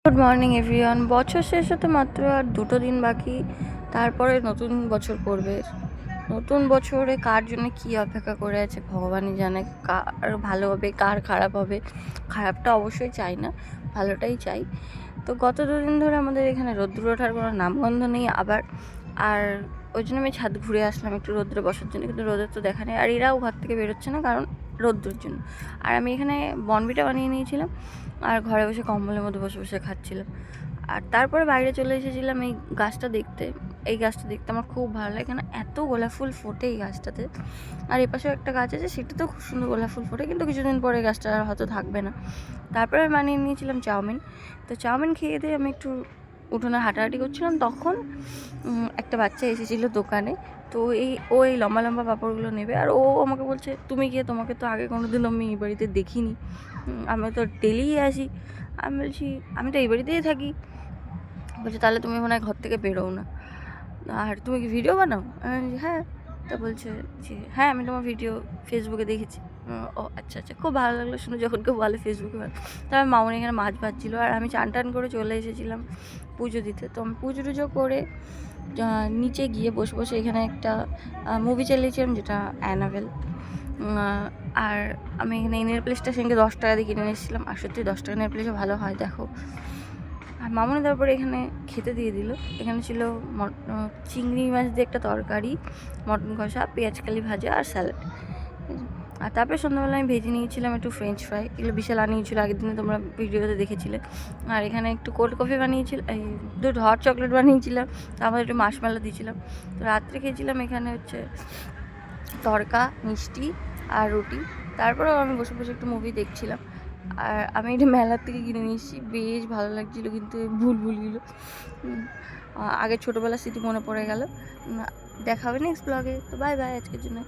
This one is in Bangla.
Good morning everyone. বছর শেষ হতে মাত্র আর 2টো দিন বাকি, তারপরে নতুন বছর পড়বে। নতুন বছরে কার জন্য কী অপেক্ষা করে আছে ভগবানই জানে। কার ভালো হবে, কার খারাপ হবে। খারাপটা অবশ্যই চাই না, ভালোটাই চাই। তো গত 2 দিন ধরে আমাদের এখানে রোদ্দুর ওঠার কোনো নামগন্ধ নেই আবার। আর ওই জন্য আমি ছাদ ঘুরে আসলাম একটু রোদ্রে বসার জন্য, কিন্তু রোদের তো দেখা নেই। আর এরাও ঘর থেকে বেরোচ্ছে না কারণ রোদ্দুর জন্য। আর আমি এখানে বনবিটা বানিয়ে নিয়েছিলাম আর ঘরে বসে কম্বলের মধ্যে বসে বসে খাচ্ছিলাম। আর তারপরে বাইরে চলে এসেছিলাম এই গাছটা দেখতে। এই গাছটা দেখতে আমার খুব ভালো লাগে, কেন এত গোলাপ ফুল ফোটে এই গাছটাতে। আর এপাশেও একটা গাছ আছে, সেটাতেও খুব সুন্দর গোলাপ ফুল ফোটে, কিন্তু কিছুদিন পরে গাছটা আর হয়তো থাকবে না। তারপরে আমি বানিয়ে নিয়েছিলাম চাউমিন। তো চাউমিন খেয়ে দিয়ে আমি একটু উঠোনে হাঁটাহাঁটি করছিলাম, তখন একটা বাচ্চা এসেছিলো দোকানে। তো এই লম্বা লম্বা পাঁপড়গুলো নেবে, আর ও আমাকে বলছে তুমি গিয়ে, তোমাকে তো আগে কোনো দিন আমি এই বাড়িতে দেখিনি, আমি তো ডেলিই আসি। আমি বলছি আমি তো এই বাড়িতেই থাকি। বলছে তাহলে তুমি মনে হয় ঘর থেকে বেরোও না, আর তুমি কি ভিডিও বানাও? আমি বলছি হ্যাঁ। তা বলছে যে হ্যাঁ আমি তোমার ভিডিও ফেসবুকে দেখেছি। ও আচ্ছা আচ্ছা, খুব ভালো লাগলো শুনে যখন কেউ বলে ফেসবুকে ভালো। তারপর মামনি এখানে মাছ ভাজছিলো, আর আমি চান টান করে চলে এসেছিলাম পুজো দিতে। তো আমি পুজো টুজো করে নিচে গিয়ে বসে বসে এখানে একটা মুভি চালিয়েছিলাম, যেটা অ্যানাবেল। আর আমি এখানে এই নেল প্লেসটা সেখানে 10 টাকা দিয়ে কিনে এসেছিলাম, আর সত্যি 10 টাকা নেল প্লেসে ভালো হয় দেখো। আর মামনি তারপরে এখানে খেতে দিয়ে দিল। এখানে ছিল চিংড়ি মাছ দিয়ে একটা তরকারি, মটন কষা, পেঁয়াজকালি ভাজা আর স্যালাড। আর তারপরে সন্ধ্যাবেলা আমি ভেজে নিয়েছিলাম একটু ফ্রেঞ্চ ফ্রাই, এগুলো বিশাল আনিয়েছিল, আগের দিনে তোমরা ভিডিওতে দেখেছিলে। আর এখানে একটু কোল্ড কফি বানিয়েছিলাম, এই 2 হট চকলেট বানিয়েছিলাম, তারপর একটু মাশমেলো দিয়েছিলাম। তো রাত্রে খেয়েছিলাম এখানে হচ্ছে তড়কা, মিষ্টি আর রুটি। তারপরেও আমি বসে বসে একটু মুভি দেখছিলাম। আর আমি এটা মেলার থেকে কিনে নিয়ে এসেছি, বেশ ভালো লাগছিলো, কিন্তু ভুলগুলো আগের ছোটোবেলার স্মৃতি মনে পড়ে গেল। দেখা হবে নেক্সট ব্লগে। তো বাই বাই আজকের জন্য।